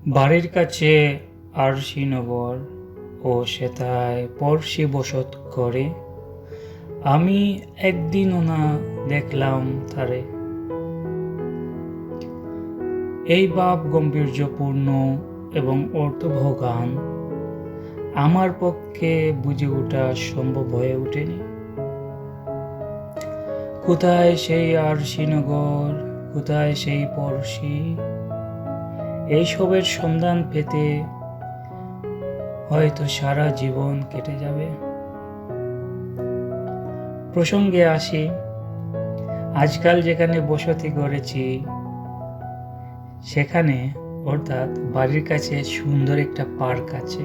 বাড়ির কাছে আরশিনগর ও সেথায় পড়শি বসত করে। আমি একদিনও না দেখলাম তারে। এই ভাব গম্ভীর্যপূর্ণ এবং অর্থবহ গান আমার পক্ষে বুঝে ওঠা সম্ভব হয়ে ওঠেনি। কোথায় সেই আরশিনগর, কোথায় সেই পড়শি, এইসবের সন্ধান পেতে হয়তো সারা জীবন কেটে যাবে। প্রসঙ্গে আসি, আজকাল যেখানে বসতি গড়েছি সেখানে, অর্থাৎ বাড়ির কাছে সুন্দর একটা পার্ক আছে,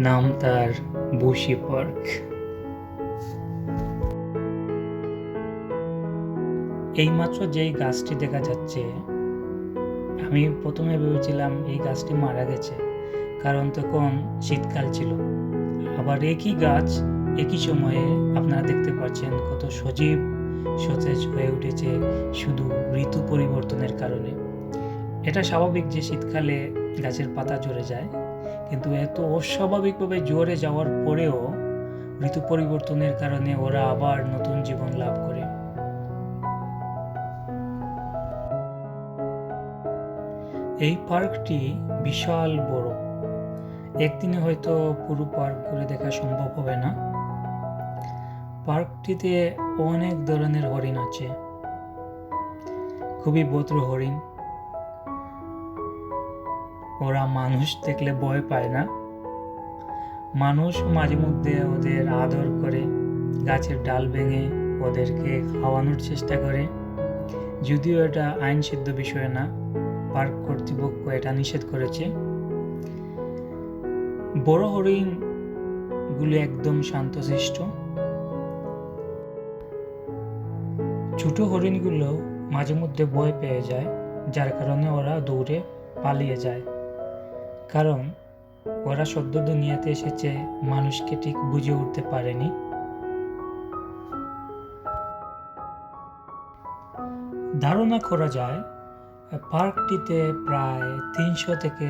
নাম তার বুশি পার্ক। এইমাত্র যেই গাছটি দেখা যাচ্ছে, আমি প্রথমে ভেবেছিলাম এই গাছটি মারা গেছে, কারণ তখন শীতকাল ছিল। আবার একই গাছ একই সময়ে আপনারা দেখতে পাচ্ছেন কত সজীব সতেজ হয়ে উঠেছে শুধু ঋতু পরিবর্তনের কারণে। এটা স্বাভাবিক যে শীতকালে গাছের পাতা ঝরে যায়, কিন্তু এত অস্বাভাবিকভাবে ঝরে যাওয়ার পরেও ঋতু পরিবর্তনের কারণে ওরা আবার নতুন জীবন লাভ করে। এই পার্কটি বিশাল বড়। একদিনে হয়তো পুরো পার্ক ঘুরে দেখা সম্ভব হবে না। পার্কটিতে অনেক ধরনের হরিণ আছে, খুবই ভদ্র হরিণ। ওরা মানুষ দেখলে ভয় পায় না। মানুষ মাঝে মধ্যে ওদের আদর করে, গাছের ডাল ভেঙে ওদেরকে খাওয়ানোর চেষ্টা করে। যদিও এটা আইন সিদ্ধ বিষয় না, পার্ক কর্তৃপক্ষ এটা নিষেধ করেছে। বড় হরিণ গুলো একদম শান্তশিষ্ট। ছোট হরিণগুলো মাঝে মধ্যে ভয় পেয়ে যায়, যার কারণে ওরা দৌড়ে পালিয়ে যায়। কারণ ওরা সদ্য দুনিয়াতে এসেছে, মানুষকে ঠিক বুঝে উঠতে পারেনি। ধারণা করা যায় পার্কটিতে প্রায় 300 থেকে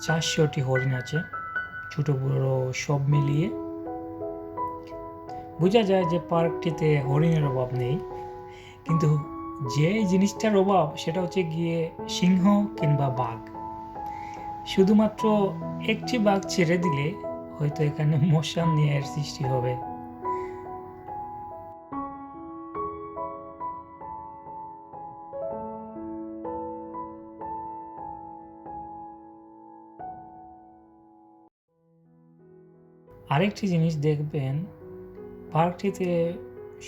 400টি হরিণ আছে, ছোট বড় সব মিলিয়ে। বোঝা যায় যে পার্কটিতে হরিণের অভাব নেই, কিন্তু যে জিনিসটার অভাব সেটা হচ্ছে গিয়ে সিংহ কিংবা বাঘ। শুধুমাত্র একটি বাঘ ছেড়ে দিলে হয়তো এখানে মশা ন্যায়ের সৃষ্টি হবে। আরেকটি জিনিস দেখবেন, পার্কটিতে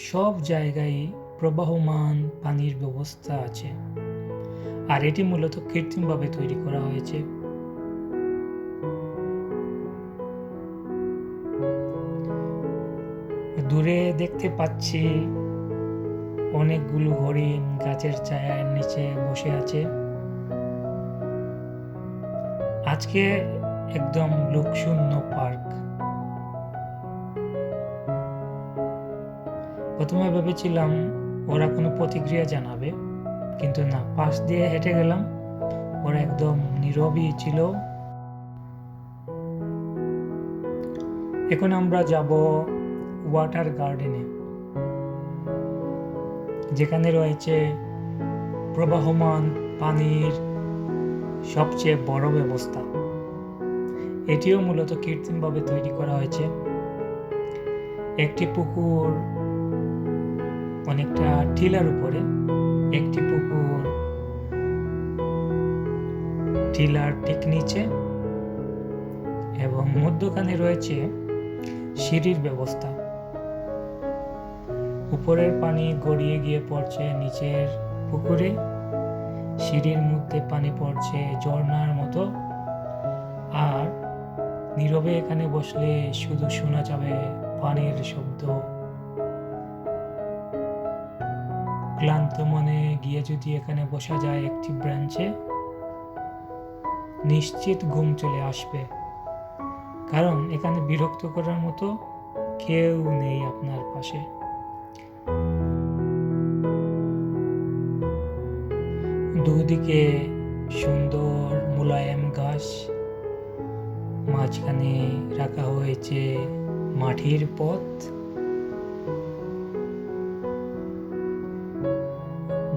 সব জায়গায় প্রবাহমান পানির ব্যবস্থা আছে, আর এটি মূলত কৃত্রিমভাবে তৈরি করা হয়েছে। দূরে দেখতে পাচ্ছি অনেকগুলো হরিণ গাছের ছায়ার নিচে বসে আছে। আজকে একদম লোকশূন্য পার্ক। প্রথমে ভেবেছিলাম ওরা কোনো প্রতিক্রিয়া জানাবে, কিন্তু না, পাশ দিয়ে হেঁটে গেলাম, ওরা একদম নীরবই ছিল। এখন আমরা যাব ওয়াটার গার্ডেনে, যেখানে রয়েছে প্রবাহমান পানির সবচেয়ে বড় ব্যবস্থা। এটিও মূলত কৃত্রিমভাবে তৈরি করা হয়েছে। একটি পুকুর অনেকটা টিলার উপরে, একটি পুকুর টিলার ঠিক নিচে, এবং মধ্যখানে রয়েছে সিঁড়ির ব্যবস্থা। উপরের পানি গড়িয়ে গিয়ে পড়ছে নিচের পুকুরে, সিঁড়ির মধ্যে পানি পড়ছে ঝর্ণার মতো। আর নীরবে এখানে বসলে শুধু শোনা যাবে পানির শব্দ। ক্লান্ত মনে গিয়ে যদি এখানে বসা যায় একটি ব্রাঞ্চে, নিশ্চিত ঘুম চলে আসবে, কারণ এখানে বিরক্ত করার মতো কেউ নেই আপনার পাশে। দুদিকে সুন্দর মোলায়েম ঘাস, মাঝখানে রাখা হয়েছে মাটির পথ।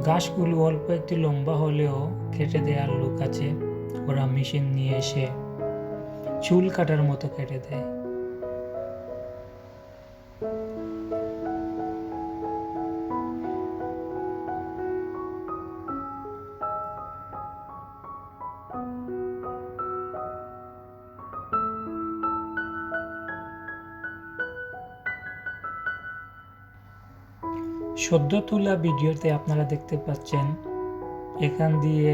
ঘাসগুলো অল্প একটু লম্বা হলেও কেটে দেওয়ার লোক আছে, ওরা মেশিন নিয়ে এসে চুল কাটার মতো কেটে দেয়। সদ্য তোলা ভিডিওতে আপনারা দেখতে পাচ্ছেন এখান দিয়ে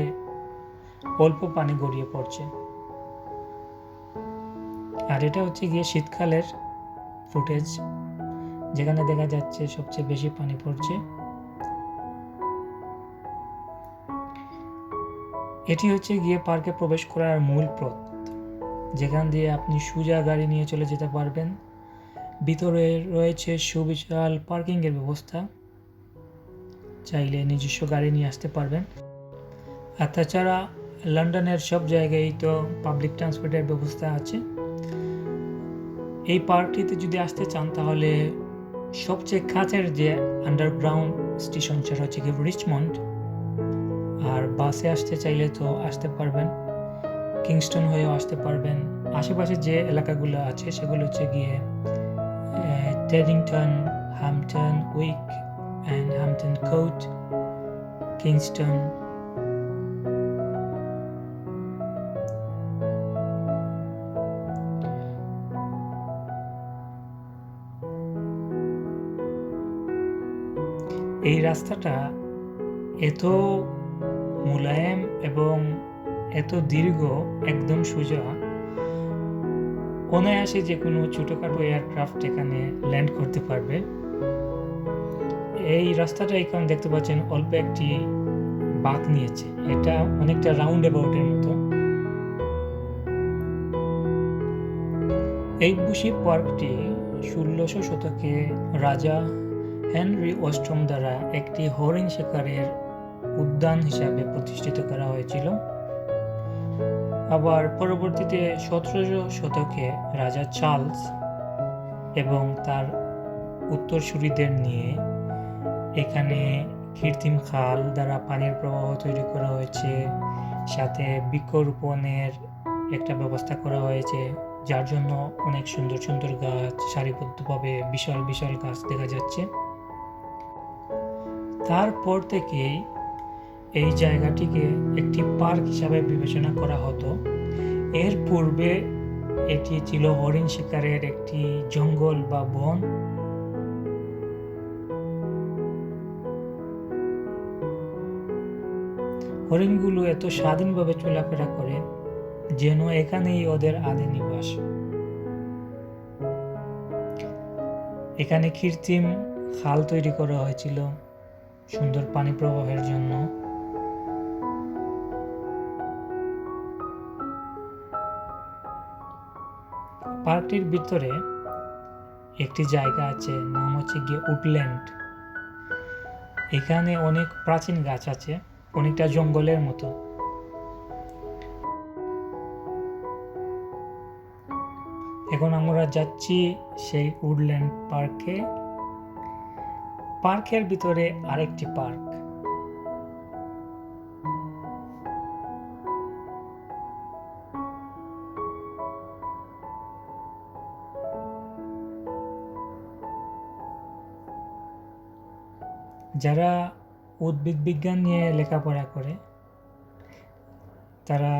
অল্প পানি গড়িয়ে পড়ছে, আর এটা হচ্ছে গিয়ে শীতকালের ফুটেজ, যেখানে দেখা যাচ্ছে সবচেয়ে বেশি পানি পড়ছে। এটি হচ্ছে গিয়ে পার্কে প্রবেশ করার মূল পথ, যেখান দিয়ে আপনি সোজা গাড়ি নিয়ে চলে যেতে পারবেন। ভিতরে রয়েছে সুবিশাল পার্কিংয়ের ব্যবস্থা, চাইলে নিজস্ব গাড়ি নিয়ে আসতে পারবেন। আর তাছাড়া লন্ডনের সব জায়গায় তো পাবলিক ট্রান্সপোর্টের ব্যবস্থা আছে। এই পার্কটিতে যদি আসতে চান তাহলে সবচেয়ে কাছের যে আন্ডারগ্রাউন্ড স্টেশন সেটা হচ্ছে গিয়ে রিচমন্ড, আর বাসে আসতে চাইলে তো আসতে পারবেন, কিংস্টন হয়েও আসতে পারবেন। আশেপাশে যে এলাকাগুলো আছে সেগুলো হচ্ছে গিয়ে Teddington, Hampton Wick and Hampton Court, Kingston. এই রাস্তাটা এত মোলায়েম এবং এত দীর্ঘ, একদম সোজা, অনায়াসে যে কোনো ছোটোখাটো এয়ারক্রাফট এখানে ল্যান্ড করতে পারবে। এই রাস্তাটা এখন দেখতে পাচ্ছেন অল্প একটি বাঁক নিয়েছে, এটা অনেকটা রাউন্ড অ্যাবাউটের মতো। এই বুশি পার্কটি 1600 শতকে রাজা হেনরি অষ্টম দ্বারা একটি হরিণ শিকারের উদ্যান হিসাবে প্রতিষ্ঠিত করা হয়েছিল। আবার পরবর্তীতে 1700 শতকে রাজা চার্লস এবং তার উত্তরসূরিদের নিয়ে এখানে কৃত্রিম খাল দ্বারা পানির প্রবাহ তৈরি করা হয়েছে, সাথে বৃক্ষরোপণের একটা ব্যবস্থা করা হয়েছে, যার জন্য অনেক সুন্দর সুন্দর গাছ সারিবদ্ধভাবে বিশাল বিশাল গাছ দেখা যাচ্ছে। তারপর থেকেই এই জায়গাটিকে একটি পার্ক হিসাবে বিবেচনা করা হতো। এর পূর্বে এটি ছিল হরিণ শিকারের একটি জঙ্গল বা বন। হরিণগুলো এত স্বাধীনভাবে চলাফেরা করে যেন এখানেই ওদের আদি নিবাস। এখানে কৃত্রিম খাল তৈরি করা হয়েছিল সুন্দর পানি প্রবাহের জন্য। পার্কটির ভিতরে একটি জায়গা আছে, নাম হচ্ছে গিয়ে উডল্যান্ড। এখানে অনেক প্রাচীন গাছ আছে, অনেকটা জঙ্গলের মতো। এখন আমরা যাচ্ছি সেই উডল্যান্ড পার্কে। পার্কের ভিতরে আরেকটি পার্ক, যারা উদ্ভিদ বিজ্ঞান নিয়ে লেখাপড়া করে তারা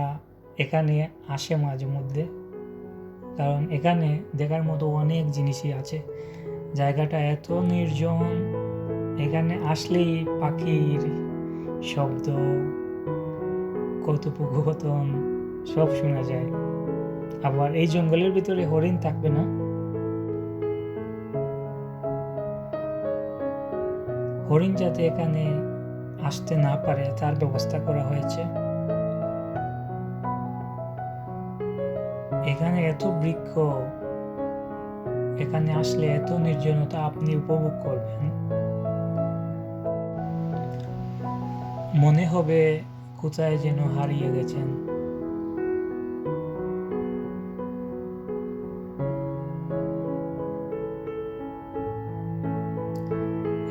এখানে আসে মাঝে মধ্যে, কারণ এখানে দেখার মতো অনেক জিনিসই আছে। জায়গাটা এত নির্জন, এখানে আসলেই পাখির শব্দ, কথোপকথন সব শোনা যায়। আবার এই জঙ্গলের ভিতরে হরিণ থাকবে না, হরিণ যাতে এখানে আসতে না পারে তার ব্যবস্থা করা হয়েছে। এখানে এত বৃক্ষ, এখানে আসলে এত নির্জনতা আপনি উপভোগ করবেন, মনে হবে কোথায় যেন হারিয়ে গেছেন।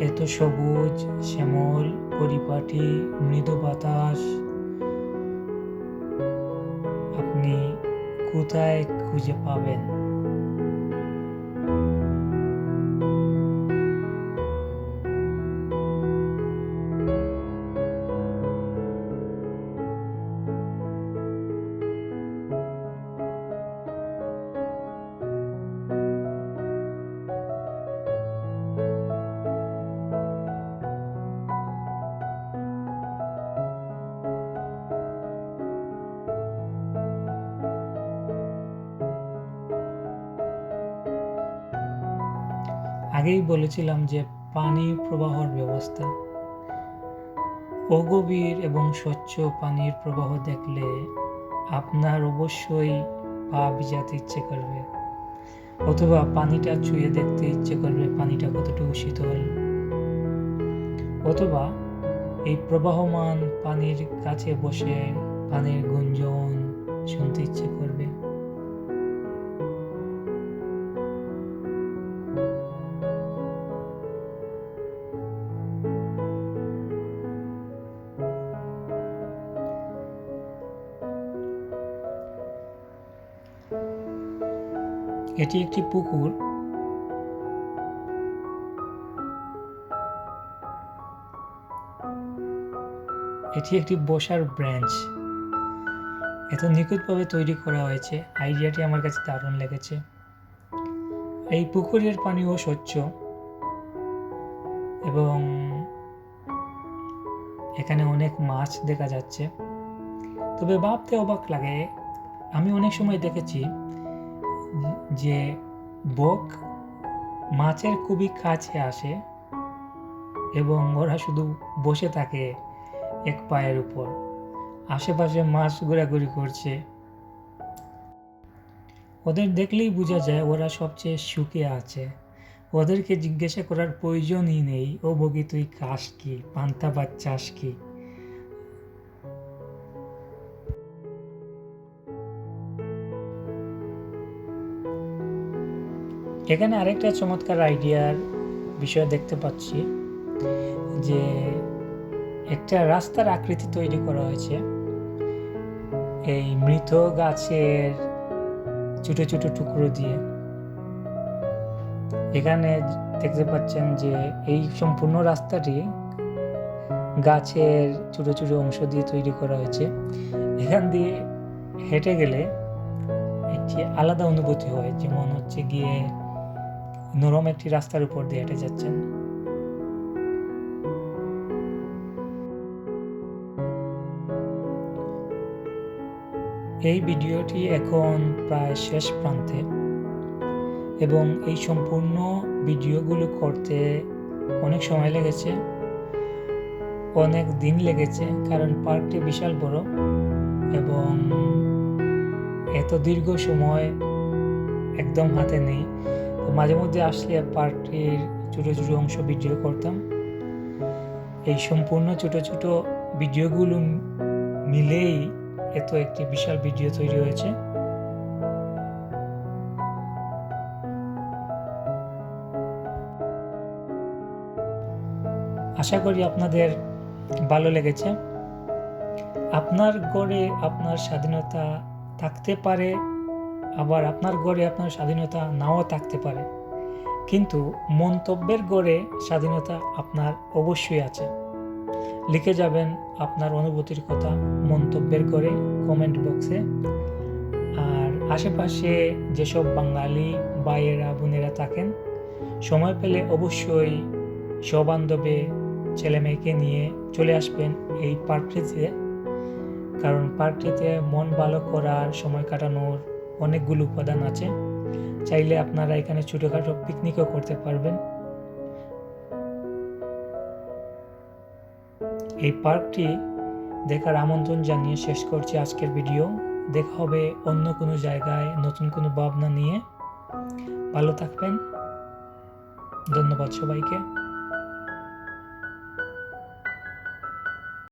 এত সবুজ, শ্যামল, পরিপাটি, মৃদু বাতাস আপনি কোথায় খুঁজে পাবেন? আগেই বলেছিলাম যে পানি প্রবাহের ব্যবস্থা, অগভীর এবং স্বচ্ছ পানির প্রবাহ দেখলে আপনার অবশ্যই পা ভিজাতে ইচ্ছে করবে, অথবা পানিটা ছুঁয়ে দেখতে ইচ্ছে করবে পানিটা কতটুকু শীতল, অথবা এই প্রবাহমান পানির কাছে বসে পানির গুঞ্জন শুনতে ইচ্ছে করবে। এটি একটি পুকুর। এটি একটি বসার ব্রেঞ্চ। এত নিখুঁতভাবে তৈরি করা হয়েছে, আইডিয়াটি আমার কাছে দারুণ লেগেছে। এই পুকুরের পানিও স্বচ্ছ এবং এখানে অনেক মাছ দেখা যাচ্ছে। তবে ভাবতে অবাক লাগে, আমি অনেক সময় দেখেছি যে বক মাছের খুবই কাছে আসে এবং ওরা শুধু বসে থাকে এক পায়ের উপর, আশেপাশে মাছ ঘোরাঘুরি করছে। ওদের দেখলেই বোঝা যায় ওরা সবচেয়ে সুখে আছে। ওদেরকে জিজ্ঞাসা করার প্রয়োজনই নেই, ও বগি তুই খাস কি, পান্তা ভাত চাস কি। এখানে আরেকটা চমৎকার আইডিয়ার বিষয় দেখতে পাচ্ছি যে একটা রাস্তার আকৃতি তৈরি করা হয়েছে এই মৃত গাছের ছোট ছোট টুকরো দিয়ে। এখানে দেখতে পাচ্ছেন যে এই সম্পূর্ণ রাস্তাটি গাছের ছোট ছোট অংশ দিয়ে তৈরি করা হয়েছে। এখান দিয়ে হেঁটে গেলে একটি আলাদা অনুভূতি হয়, যেমন হচ্ছে গিয়ে নরম একটি রাস্তার উপর দিয়ে হেঁটে যাচ্ছেন। এই ভিডিওটি এখন প্রায় শেষ প্রান্তে এবং এই সম্পূর্ণ ভিডিওগুলো করতে অনেক সময় লেগেছে, অনেক দিন লেগেছে, কারণ পার্কটি বিশাল বড় এবং এত দীর্ঘ সময় একদম হাতে নেই। তো মাঝে মধ্যে আসলে পার্কটির ছোট ছোট অংশ ভিডিও করতাম। এই সম্পূর্ণ ছোট ছোট ভিডিওগুলো মিলেই এত একটি বিশাল ভিডিও তৈরি হয়েছে। আশা করি আপনাদের ভালো লেগেছে। আপনার গড়ে আপনার স্বাধীনতা থাকতে পারে, আবার আপনার গড়ে আপনার স্বাধীনতা নাও থাকতে পারে, কিন্তু মন্তব্যের গড়ে স্বাধীনতা আপনার অবশ্যই আছে। লিখে যাবেন আপনার অনুভূতির কথা মন্তব্যের গড়ে কমেন্ট বক্সে। আর আশেপাশে যেসব বাঙালি ভাইয়েরা বোনেরা থাকেন, সময় পেলে অবশ্যই সবান্ধবে ছেলে মেয়েকে নিয়ে চলে আসবেন এই পার্কটিতে, কারণ পার্কটিতে মন ভালো করার, সময় কাটানোর অনেকগুলো উপাদান আছে। চাইলে আপনারা এখানে ছোটোখাটো পিকনিকও করতে পারবেন। এই পার্কটি দেখার আমন্ত্রণ জানিয়ে শেষ করছি আজকের ভিডিও। দেখা হবে অন্য কোনো জায়গায় নতুন কোনো ভাবনা নিয়ে। ভালো থাকবেন। ধন্যবাদ সবাইকে।